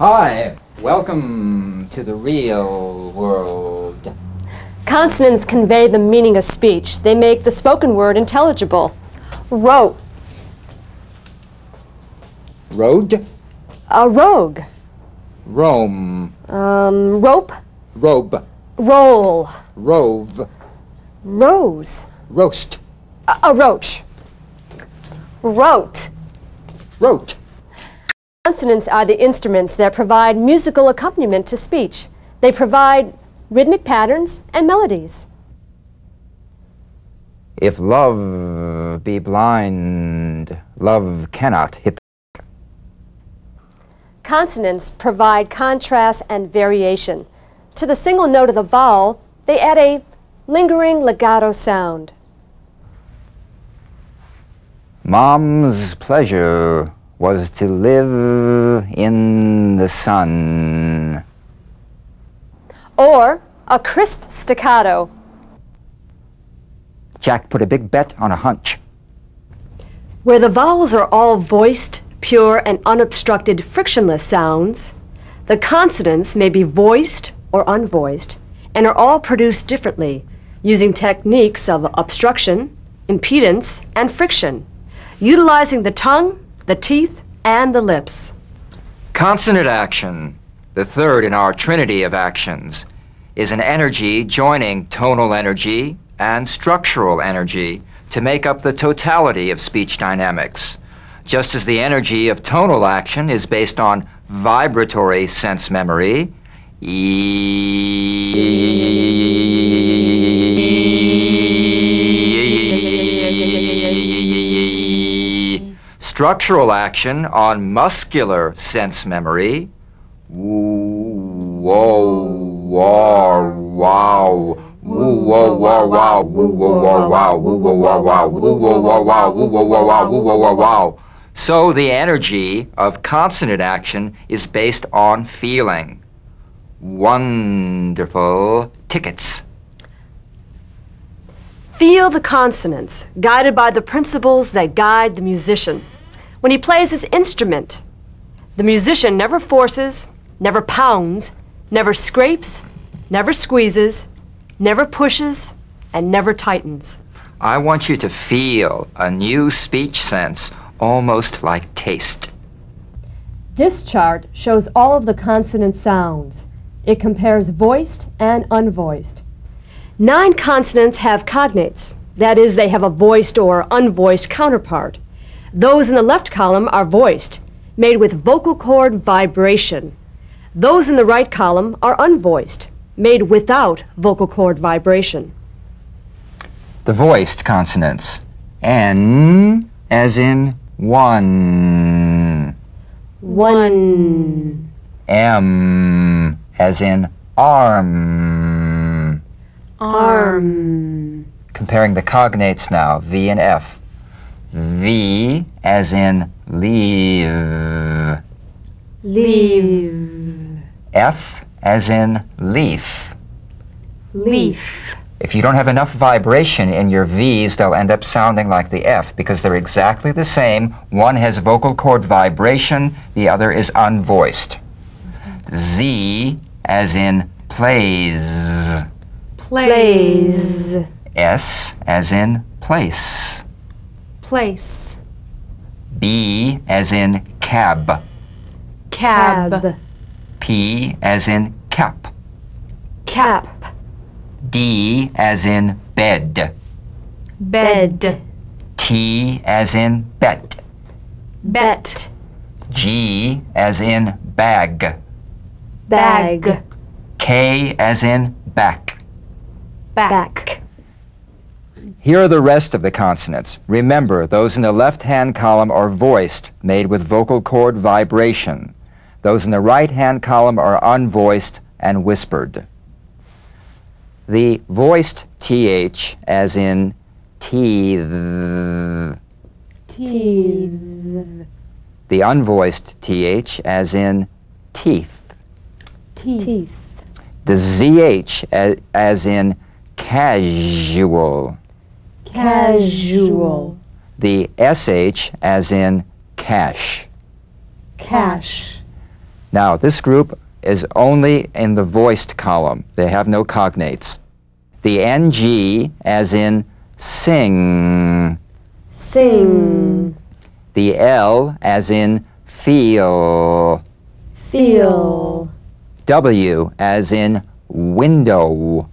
Hi, welcome to the real world. Consonants convey the meaning of speech. They make the spoken word intelligible. Road. Road. A rogue. Rome. Rope. Robe. Roll. Rove. Rose. Roast. A roach. Wrote. Wrote. Consonants are the instruments that provide musical accompaniment to speech. They provide rhythmic patterns and melodies. If love be blind, love cannot hit. Consonants provide contrast and variation. To the single note of the vowel, they add a lingering legato sound. Mom's pleasure was to live in the sun. Or a crisp staccato. Jack put a big bet on a hunch. Where the vowels are all voiced, pure, and unobstructed frictionless sounds, the consonants may be voiced or unvoiced and are all produced differently using techniques of obstruction, impedance, and friction, utilizing the tongue, the teeth, and the lips. Consonant action, the third in our trinity of actions, is an energy joining tonal energy and structural energy to make up the totality of speech dynamics. Just as the energy of tonal action is based on vibratory sense memory, structural action on muscular sense memory, whoa, wow, wow, woo, whoa, wow, wow, woo, whoa, wow, wow, woo, whoa, wow, wow, woo, whoa, wow, wow, woo, whoa, wow, wow, woo, whoa, wow, wow. So the energy of consonant action is based on feeling. Wonderful tickets. Feel the consonants, guided by the principles that guide the musician. When he plays his instrument, the musician never forces, never pounds, never scrapes, never squeezes, never pushes, and never tightens. I want you to feel a new speech sense, almost like taste. This chart shows all of the consonant sounds. It compares voiced and unvoiced. 9 consonants have cognates. That is, they have a voiced or unvoiced counterpart. Those in the left column are voiced, made with vocal cord vibration. Those in the right column are unvoiced, made without vocal cord vibration. The voiced consonants. N as in one. One. M as in arm. Arm. Comparing the cognates now, V and F. V as in leave. Leave. F as in leaf. Leaf. If you don't have enough vibration in your V's, they'll end up sounding like the F because they're exactly the same. One has vocal cord vibration, the other is unvoiced. Z as in plays. Plays. S as in place. Place. B as in cab. Cab. P as in cap. Cap. D as in bed. Bed. T as in bet. Bet. G as in bag. Bag. K as in back. Back. Here are the rest of the consonants. Remember, those in the left-hand column are voiced, made with vocal cord vibration. Those in the right-hand column are unvoiced and whispered. The voiced TH, as in teeth. Teeth. The unvoiced TH, as in teeth. Teeth. The ZH, as in casual. Casual. The SH, as in cash. Cash. Now, this group is only in the voiced column. They have no cognates. The NG, as in sing. Sing. The L, as in feel. Feel. W, as in window.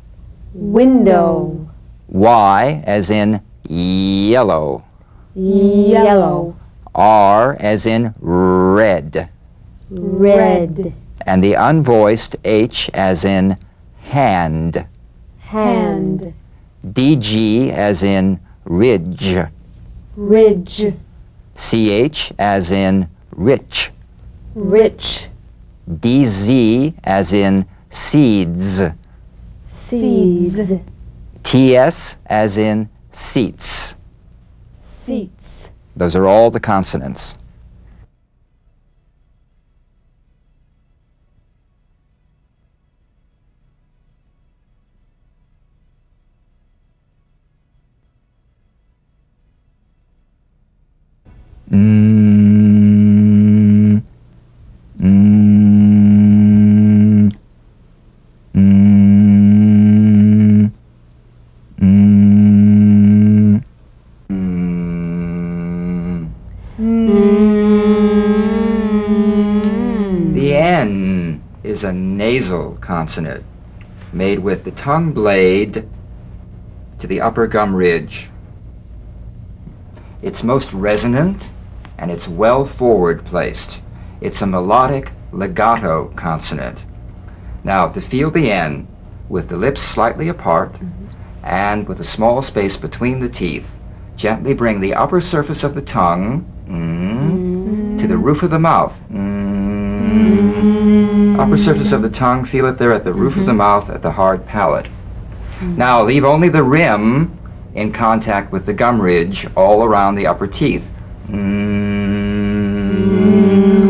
Window. Y, as in yellow. Yellow. R, as in red. Red. And the unvoiced H, as in hand. Hand. DG, as in ridge. Ridge. CH, as in rich. Rich. DZ, as in seeds. Seeds. TS, as in seats. Seats. Those are all the consonants. Mm, mm, mm, mm, mm. The N is a nasal consonant made with the tongue blade to the upper gum ridge. It's most resonant and it's well forward placed. It's a melodic legato consonant. Now, to feel the N with the lips slightly apart and with a small space between the teeth, gently bring the upper surface of the tongue to the roof of the mouth. Upper surface of the tongue, feel it there at the roof of the mouth, at the hard palate. Now, leave only the rim in contact with the gum ridge all around the upper teeth.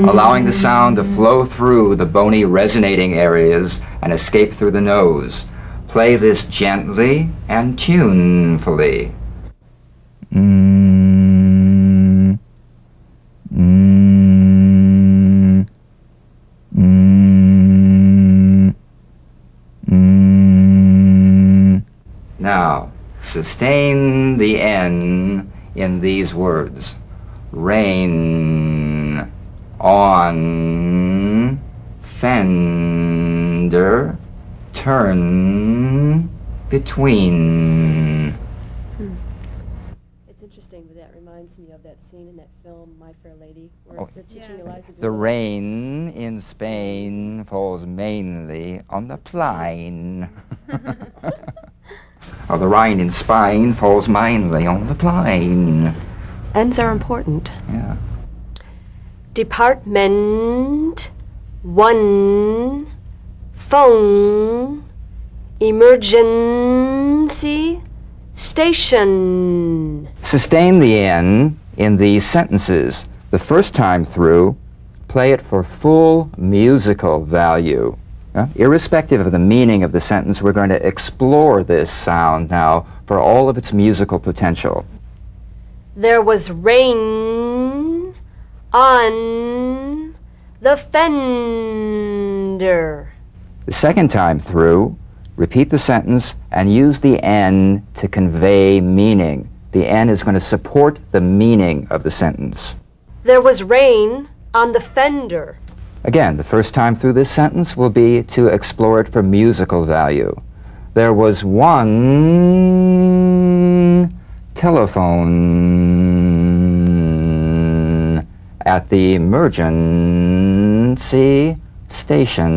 Allowing the sound to flow through the bony resonating areas and escape through the nose. Play this gently and tunefully. Now, sustain the N in these words. Rain on fender, turn between. It's interesting, but that reminds me of that scene in that film, My Fair Lady, where they're teaching Eliza to The rain in Spain falls mainly on the plain. Oh, the rain in Spain falls mainly on the plain. Ends are important. Yeah. Department, one, phone, emergency, station. Sustain the N in these sentences. The first time through, play it for full musical value. Irrespective of the meaning of the sentence, we're going to explore this sound now for all of its musical potential. There was rain on the fender. The second time through, repeat the sentence and use the N to convey meaning. The N is going to support the meaning of the sentence. There was rain on the fender. Again, the first time through this sentence will be to explore it for musical value. There was one telephone at the emergency station.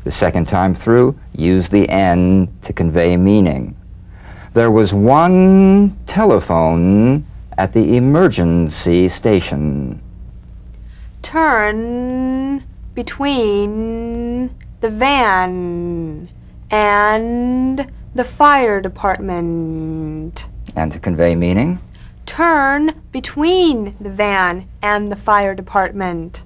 The second time through, use the N to convey meaning. There was one telephone at the emergency station. Turn between the van and the fire department. And to convey meaning? Turn between the van and the fire department.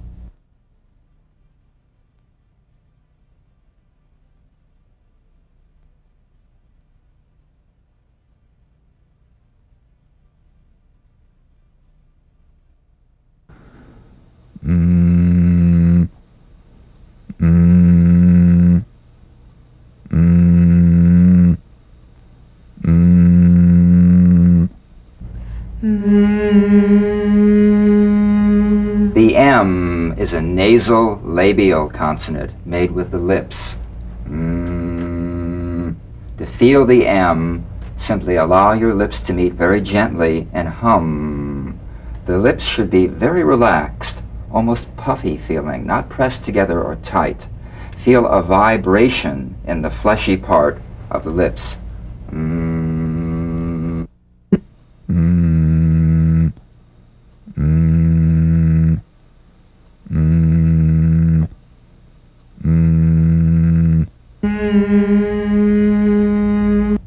Mm. is a nasal labial consonant made with the lips. To feel the M, simply allow your lips to meet very gently and hum. The lips should be very relaxed, almost puffy feeling, not pressed together or tight. Feel a vibration in the fleshy part of the lips.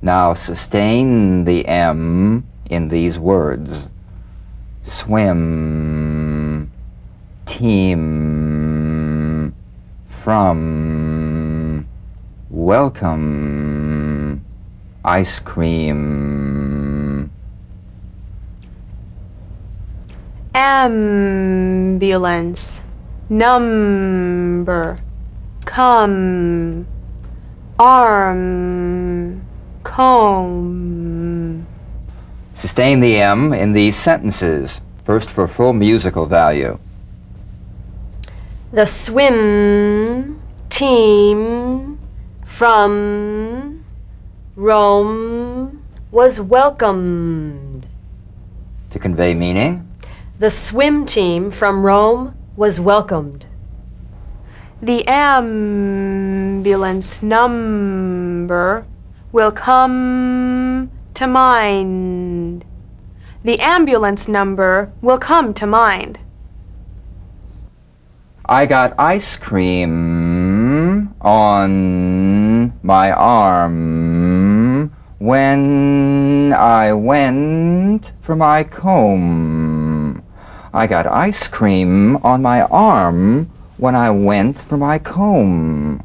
Now sustain the M in these words. Swim, team, from, welcome, ice cream. Ambulance, number, come, arm, comb. Sustain the M in these sentences. First for full musical value. The swim team from Rome was welcomed. To convey meaning, The swim team from Rome was welcomed. The ambulance number will come to mind. The ambulance number will come to mind. I got ice cream on my arm when I went for my comb. I got ice cream on my arm when I went for my comb.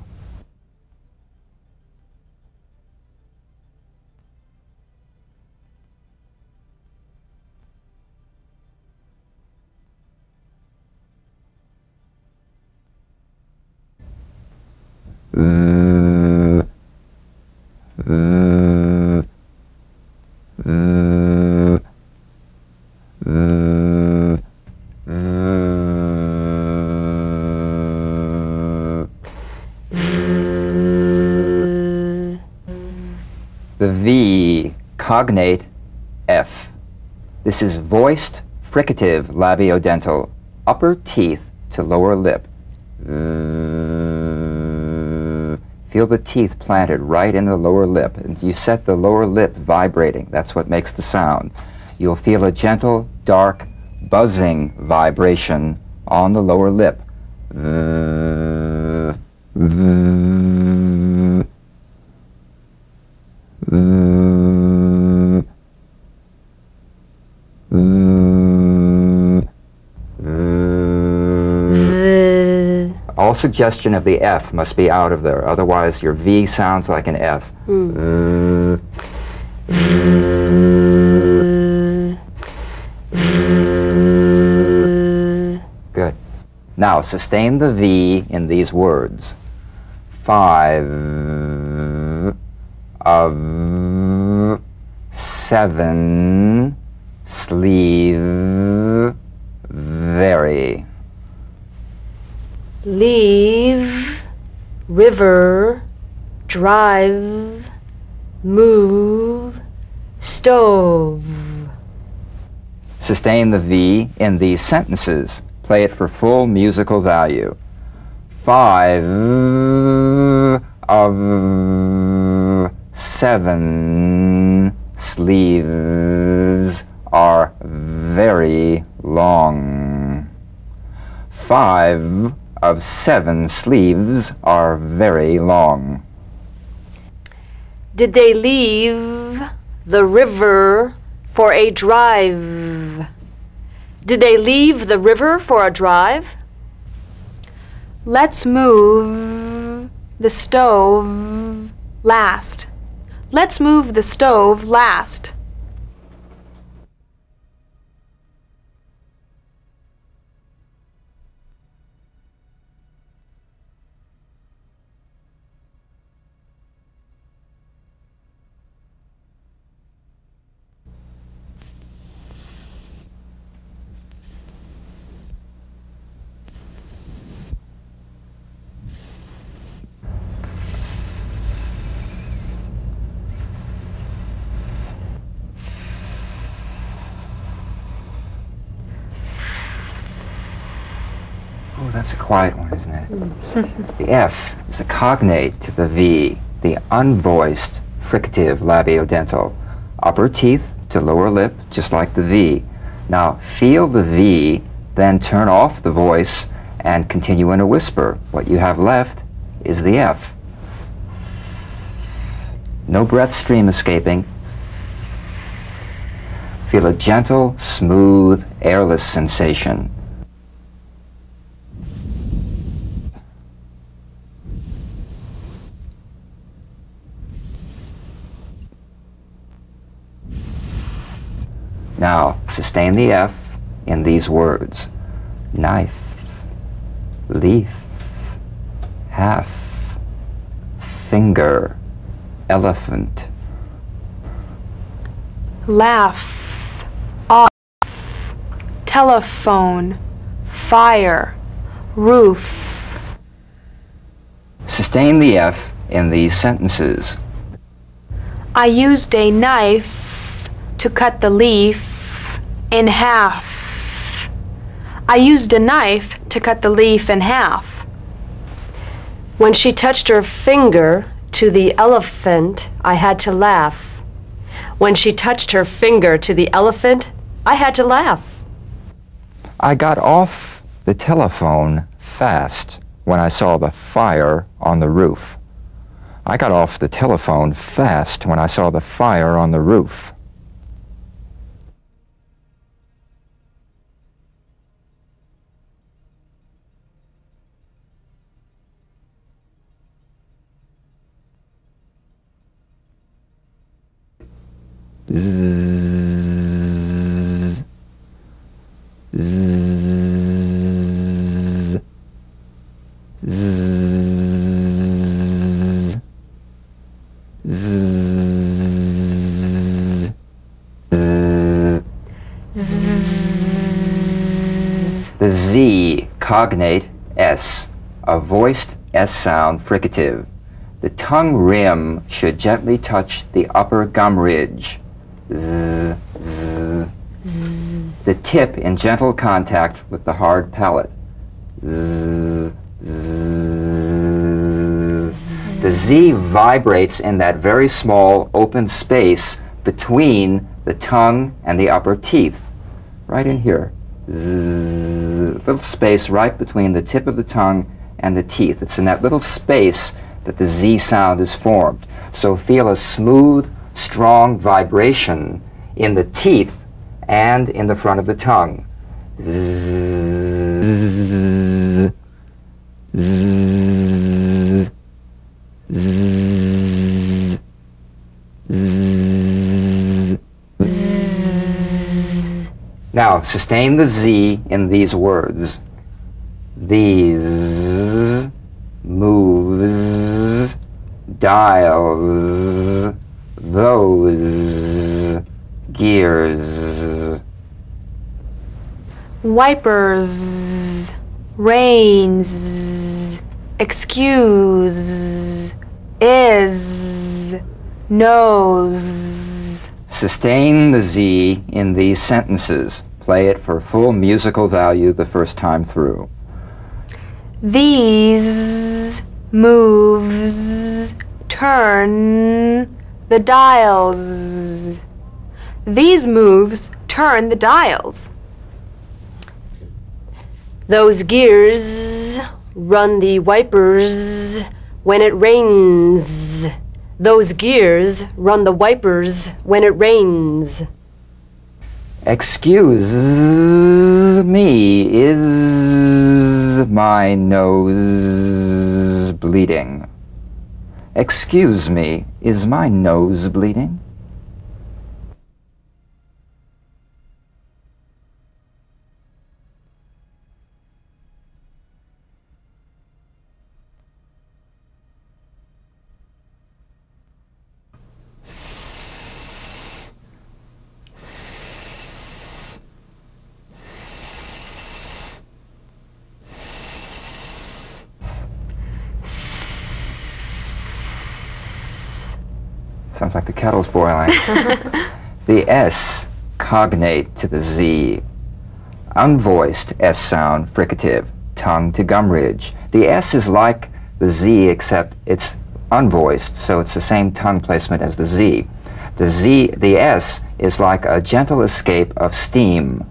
The V, cognate F. This is voiced fricative labiodental, upper teeth to lower lip. Feel the teeth planted right in the lower lip, and you set the lower lip vibrating. That's what makes the sound. You'll feel a gentle, dark, buzzing vibration on the lower lip. All suggestion of the F must be out of there, otherwise your V sounds like an F. Good. Now sustain the V in these words. 5 of 7 sleeve very. Leave, river, drive, move, stove. Sustain the V in these sentences. Play it for full musical value. 5 of 7 sleeves are very long. 5 of 7 sleeves are very long. Did they leave the river for a drive? Did they leave the river for a drive? Let's move the stove last. Let's move the stove last. That's a quiet one, isn't it? The F is a cognate to the V, the unvoiced fricative labiodental. Upper teeth to lower lip, just like the V. Now feel the V, then turn off the voice and continue in a whisper. What you have left is the F. No breath stream escaping. Feel a gentle, smooth, airless sensation. Now, sustain the F in these words. Knife, leaf, half, finger, elephant. Laugh, off, telephone, fire, roof. Sustain the F in these sentences. I used a knife to cut the leaf in half. I used a knife to cut the leaf in half. When she touched her finger to the elephant, I had to laugh. When she touched her finger to the elephant, I had to laugh. I got off the telephone fast when I saw the fire on the roof. I got off the telephone fast when I saw the fire on the roof. Zzz, zzz, zzz, zzz, zzz. The Z cognate S, a voiced S sound fricative. The tongue rim should gently touch the upper gum ridge. Z, z. Z. The tip in gentle contact with the hard palate. Z, z. The Z vibrates in that very small open space between the tongue and the upper teeth. Right in here. Z, little space right between the tip of the tongue and the teeth. It's in that little space that the Z sound is formed. So feel a smooth, strong vibration in the teeth and in the front of the tongue. Zzz, zzz, zzz, zzz. Now, sustain the Z in these words. These moves, dials, those, gears. Wipers, rains, excuse, is, knows. Sustain the Z in these sentences. Play it for full musical value the first time through. These moves turn the dials. These moves turn the dials. Those gears run the wipers when it rains. Those gears run the wipers when it rains. Excuse me, is my nose bleeding? Excuse me, is my nose bleeding? Sounds like the kettle's boiling. The S cognate to the Z. Unvoiced S sound fricative. tongue to gum ridge. The S is like the Z, except it's unvoiced, so it's the same tongue placement as the Z. The S is like a gentle escape of steam.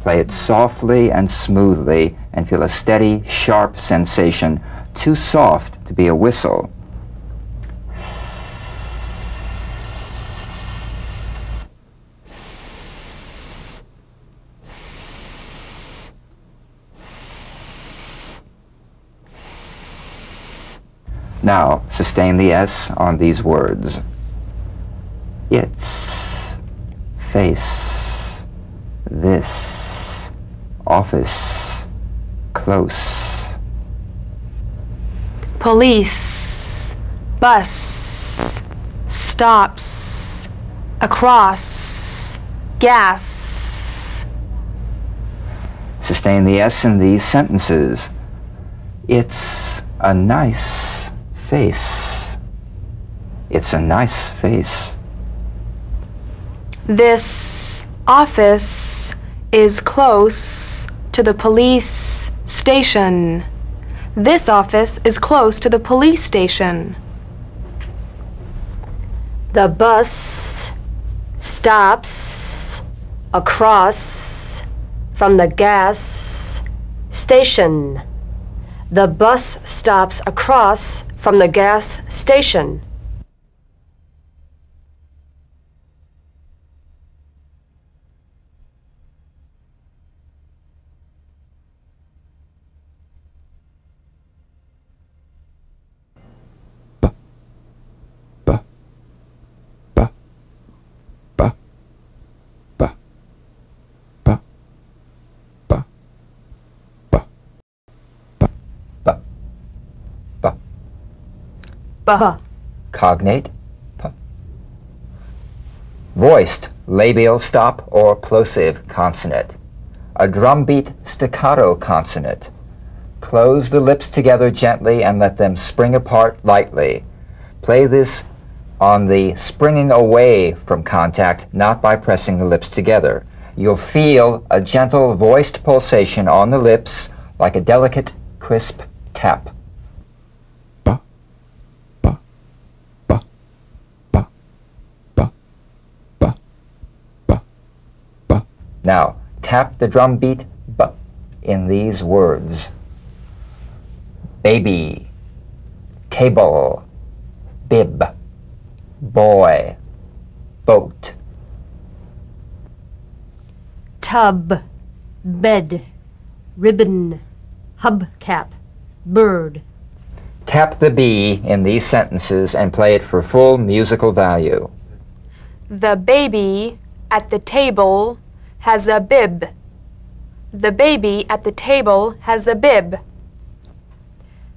Play it softly and smoothly and feel a steady, sharp sensation, too soft to be a whistle. Now, sustain the S on these words. It's, face, this, office, close. Police, bus, stops, across, gas. Sustain the S in these sentences. It's a nice face. It's a nice face. This office is close to the police station. This office is close to the police station. The bus stops across from the gas station. The bus stops across from the gas station. Buh. Cognate, p. Voiced, labial stop or plosive consonant. A drumbeat staccato consonant. Close the lips together gently and let them spring apart lightly. Play this on the springing away from contact, not by pressing the lips together. You'll feel a gentle voiced pulsation on the lips like a delicate, crisp tap. Now, tap the drum beat B in these words. Baby, table, bib, boy, boat. Tub, bed, ribbon, hubcap, bird. Tap the B in these sentences and play it for full musical value. The baby at the table has a bib. The baby at the table has a bib.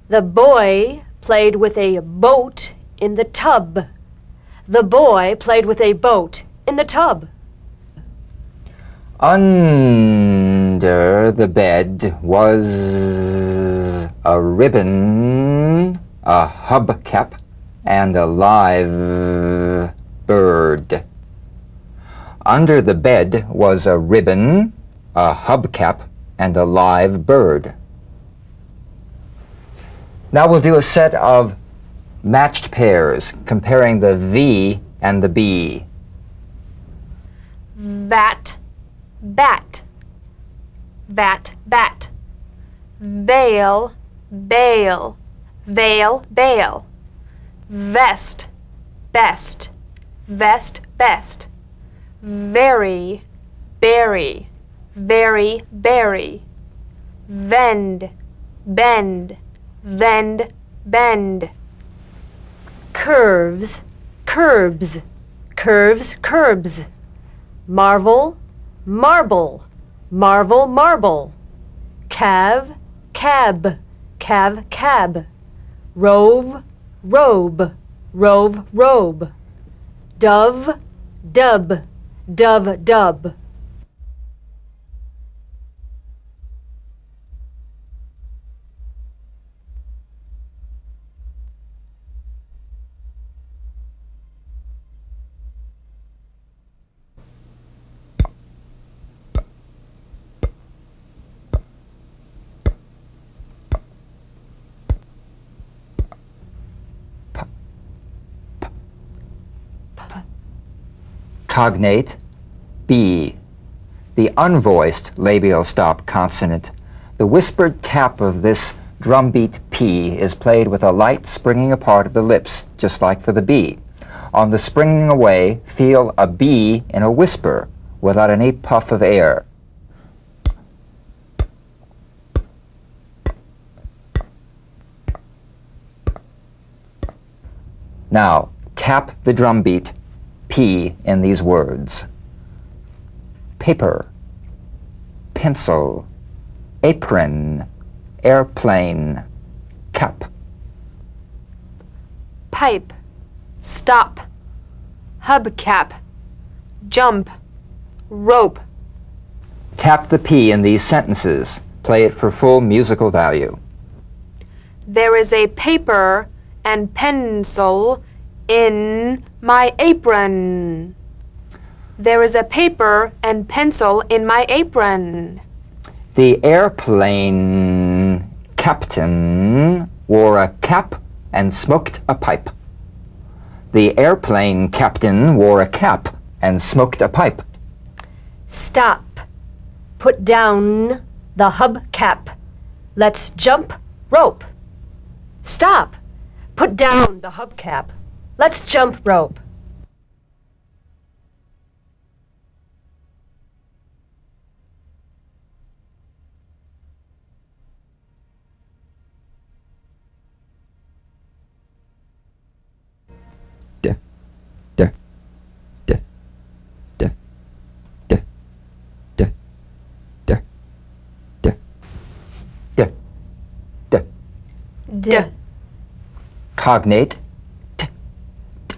The boy played with a boat in the tub. The boy played with a boat in the tub. Under the bed was a ribbon, a hubcap, and a live bird. Under the bed was a ribbon, a hubcap, and a live bird. Now we'll do a set of matched pairs, comparing the V and the B. Bat, bat. Bat, bat. Veil, bail. Veil, bail. Vest, best. Vest, best. Very, berry. Very, berry. Vend, bend. Vend, bend. Curves, curbs, curves, curbs. Marvel, marble, marvel, marble. Calve, cab, calve, cab. Rove, robe, rove, robe. Dove, dub, dove, dub. Cognate B, the unvoiced labial stop consonant. The whispered tap of this drumbeat P is played with a light springing apart of the lips, just like for the B. On the springing away, feel a B in a whisper without any puff of air. Now, tap the drumbeat P in these words. Paper, pencil, apron, airplane, cap. Pipe, stop, hubcap, jump, rope. Tap the P in these sentences. Play it for full musical value. There is a paper and pencil in my apron. There is a paper and pencil in my apron. The airplane captain wore a cap and smoked a pipe. The airplane captain wore a cap and smoked a pipe. Stop. Put down the hubcap. Let's jump rope. Stop. Put down the hubcap. Let's jump rope. D. Cognate t, t.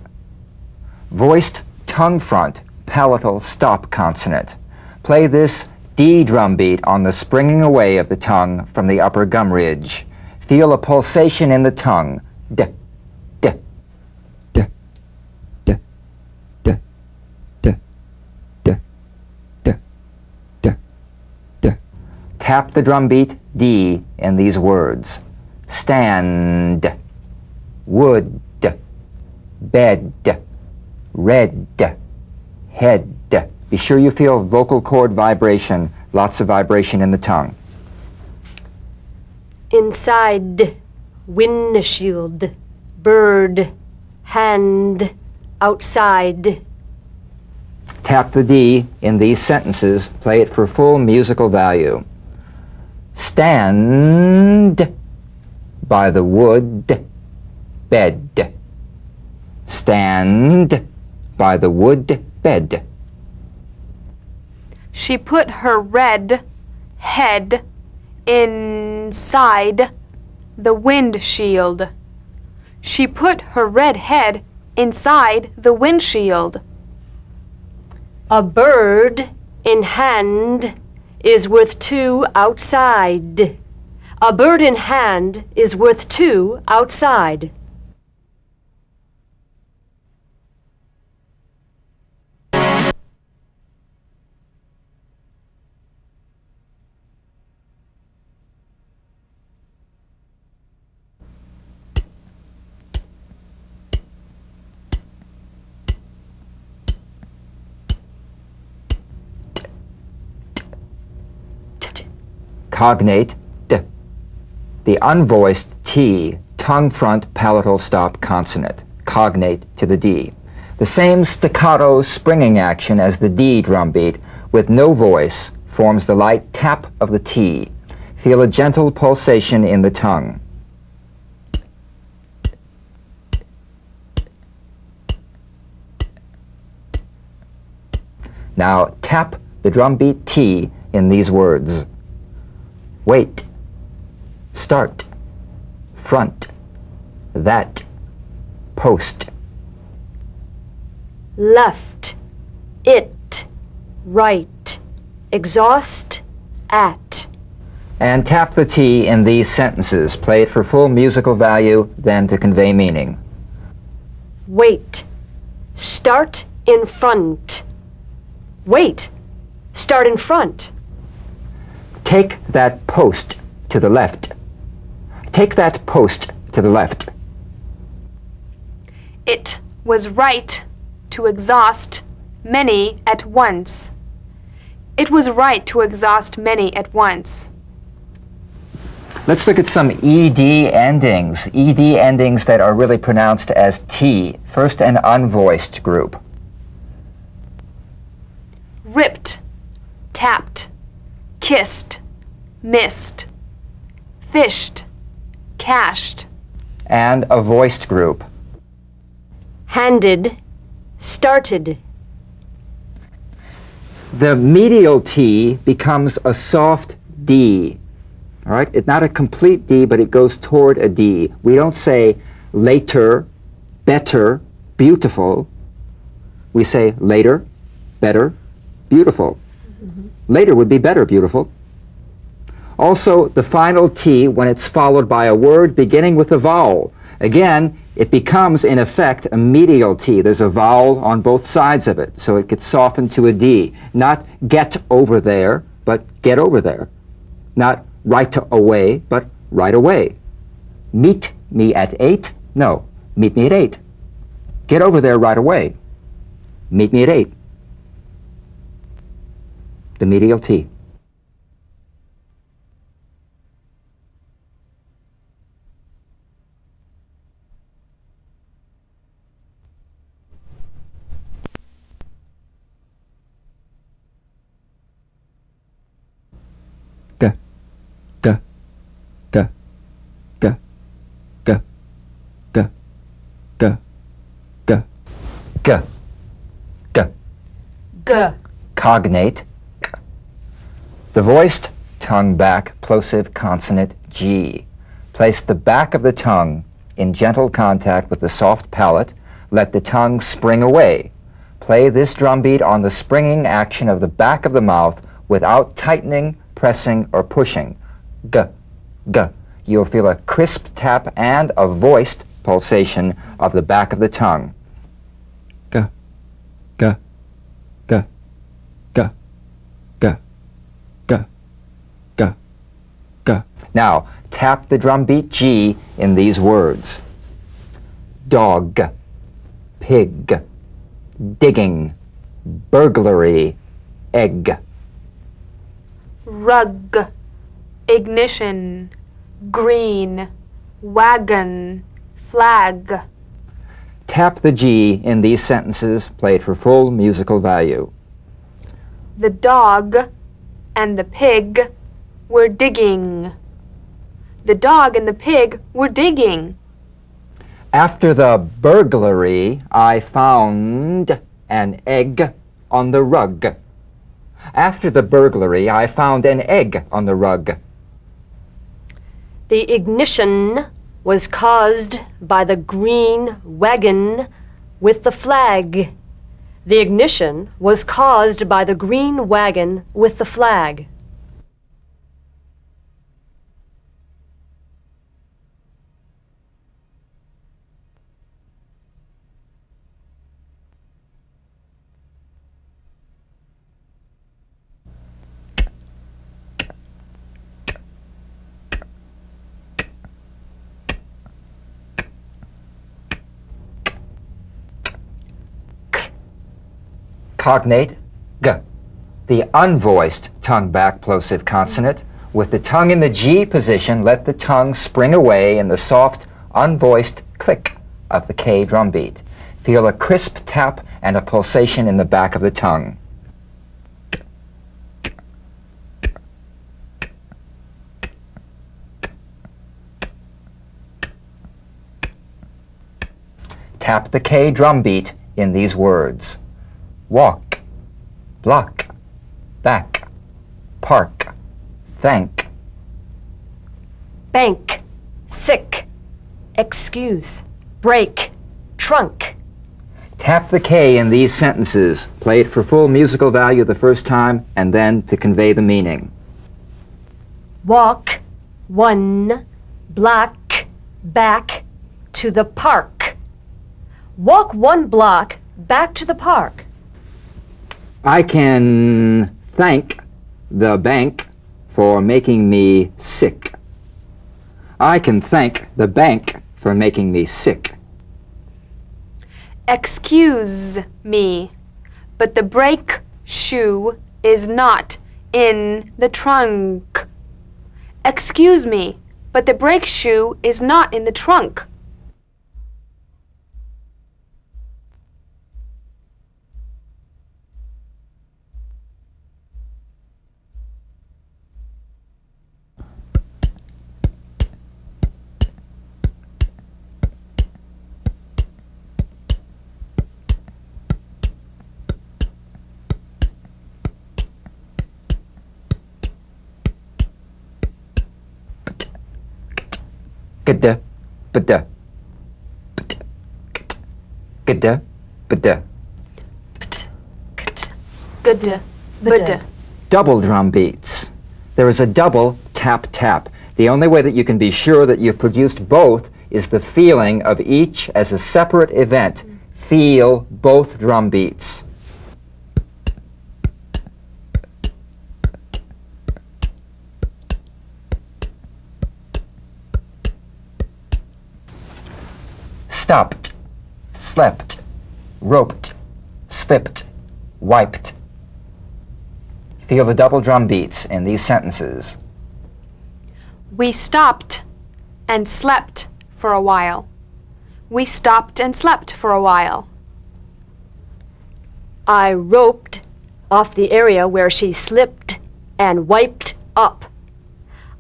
Voiced tongue front palatal stop consonant. Play this D drum beat on the springing away of the tongue from the upper gum ridge. Feel a pulsation in the tongue. D, d, d, d, d, d, d, d, d, d. Tap the drum beat D in these words. Stand, wood, bed, red, head. Be sure you feel vocal cord vibration, lots of vibration in the tongue. Inside, windshield, bird, hand, outside. Tap the D in these sentences. Play it for full musical value. Stand by the wood bed. Stand by the wood bed. She put her red head inside the windshield. She put her red head inside the windshield. A bird in hand is worth two outside. A bird in hand is worth two outside. Cognate D, the unvoiced T tongue front palatal stop consonant. Cognate to the D. The same staccato springing action as the D drum beat with no voice forms the light tap of the T. Feel a gentle pulsation in the tongue. Now tap the drum beat T in these words. Wait, start, front, that, post. Left, it, right, exhaust, at. And tap the T in these sentences. Play it for full musical value, then to convey meaning. Wait, start in front. Wait, start in front. Take that post to the left. Take that post to the left. It was right to exhaust many at once. It was right to exhaust many at once. Let's look at some ED endings. ED endings that are really pronounced as T. First, an unvoiced group. Ripped, tapped, kissed, missed, fished, cashed. And a voiced group. Handed, started. The medial T becomes a soft D. All right? It's not a complete D, but it goes toward a D. We don't say later, better, beautiful. We say later, better, beautiful. Later would be better, beautiful. Also, the final T, when it's followed by a word beginning with a vowel, again, it becomes, in effect, a medial T. There's a vowel on both sides of it, so it gets softened to a D. Not get over there, but get over there. Not right away, but right away. Meet me at 8? No, meet me at 8. Get over there right away. Meet me at 8. The medial T. G, G, G, G, G, G, G, G, G, G. G. Cognate. K. The voiced tongue back plosive consonant G. Place the back of the tongue in gentle contact with the soft palate. Let the tongue spring away. Play this drum beat on the springing action of the back of the mouth without tightening, pressing, or pushing. G, G. You'll feel a crisp tap and a voiced pulsation of the back of the tongue. G, G, G, G, G, G, G, G. Now, tap the drum beat G in these words. Dog, pig, digging, burglary, egg. Rug, ignition, green, wagon, flag. Tap the G in these sentences, played for full musical value. The dog and the pig were digging. The dog and the pig were digging. After the burglary, I found an egg on the rug. After the burglary, I found an egg on the rug. The ignition was caused by the green wagon with the flag. The ignition was caused by the green wagon with the flag. Cognate, G. The unvoiced tongue back plosive consonant. With the tongue in the G position, let the tongue spring away in the soft, unvoiced click of the K drum beat. Feel a crisp tap and a pulsation in the back of the tongue. Tap the K drum beat in these words. Walk, block, back, park, thank. Bank, sick, excuse, break, trunk. Tap the K in these sentences. Play it for full musical value the first time and then to convey the meaning. Walk, one, block, back, to the park. Walk 1 block back to the park. I can thank the bank for making me sick. I can thank the bank for making me sick. Excuse me. but the brake shoe is not in the trunk. Excuse me, but the brake shoe is not in the trunk. Gda, bda. Gda, bda. Good. Good. Double drum beats. There is a double tap tap. The only way that you can be sure that you've produced both is the feeling of each as a separate event. Feel both drum beats. Stopped, slept, roped, slipped, wiped. Feel the double drum beats in these sentences. We stopped and slept for a while. We stopped and slept for a while. I roped off the area where she slipped and wiped up.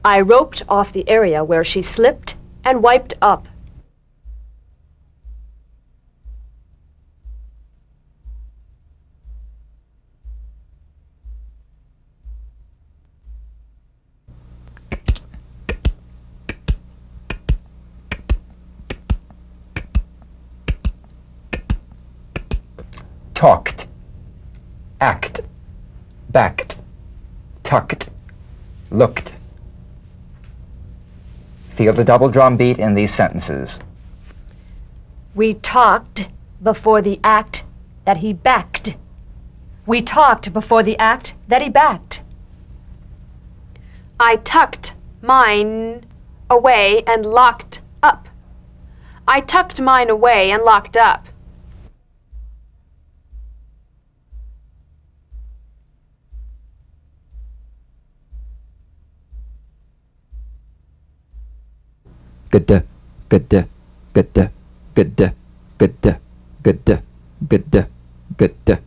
I roped off the area where she slipped and wiped up. Talked, act, backed, tucked, looked. Feel the double drum beat in these sentences. We talked before the act that he backed. We talked before the act that he backed. I tucked mine away and locked up. I tucked mine away and locked up. Gda, gda, gda, gda, gda, gda, gda, gda,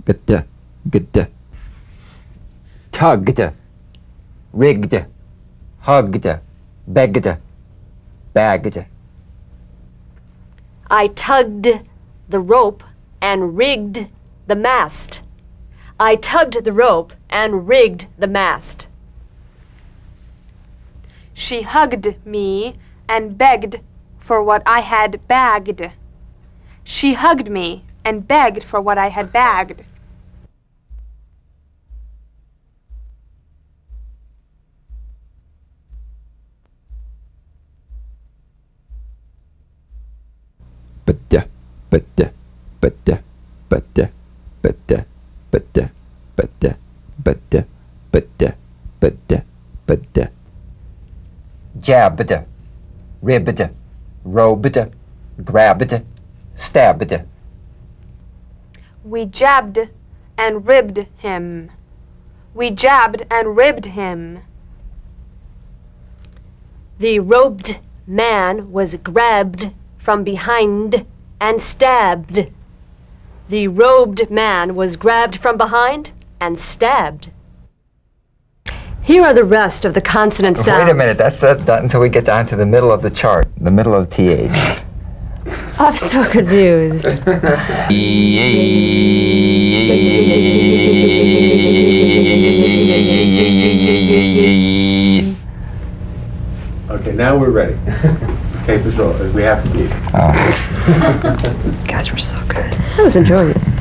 gda, gda. Tugged, rigged, hugged, begged, bagged. I tugged the rope and rigged the mast. I tugged the rope and rigged the mast. She hugged me and begged for what I had bagged. She hugged me and begged for what I had bagged. Bada, bada, bada, bada, bada, bada, bada, bada, bada, bada, bada. Jabbed, ribbed, robed, grabbed, stabbed. We jabbed and ribbed him. We jabbed and ribbed him. The robed man was grabbed from behind and stabbed. The robed man was grabbed from behind and stabbed. Here are the rest of the consonant sounds. Wait a minute, that's not until we get down to the middle of the chart, the middle of TH. I'm so confused. Okay, now we're ready. Tape is rolling. We have speed. Guys, we're so good. I was enjoying it.